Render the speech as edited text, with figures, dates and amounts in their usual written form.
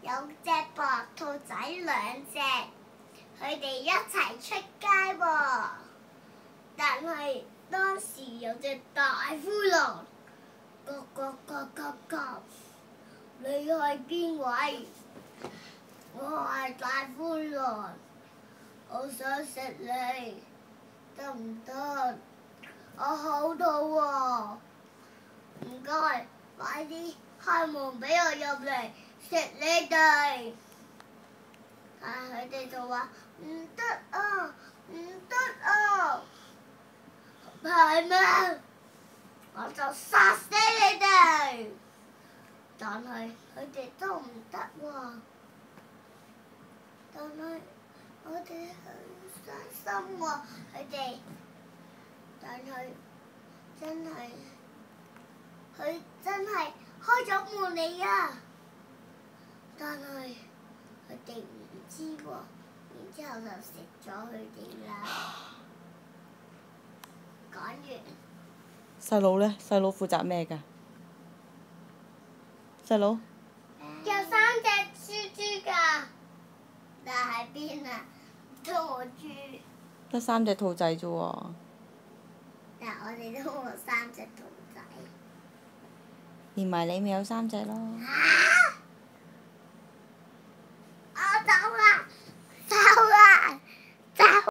有隻白兔仔兩隻，佢哋一齊出街喎。但係當時有隻大灰狼，咯咯咯咯咯，你係邊位？我係大灰狼，我想食你，得唔得？我好肚餓，唔該，快啲開門俾我入嚟食你哋。但係佢哋就話唔得啊，唔得啊，係咩？我就殺死你哋。但係佢哋都唔得喎。但係我哋好傷心喎，佢哋。但係佢真係開咗門嚟啊！但係佢哋唔知喎，然之後就食咗佢哋啦。講完。細佬呢？細佬負責咩㗎？細佬？有3隻豬豬㗎，但係邊啊？兔豬。得3隻兔仔啫喎。但係我哋都冇3隻兔仔。連埋你咪有3隻咯。啊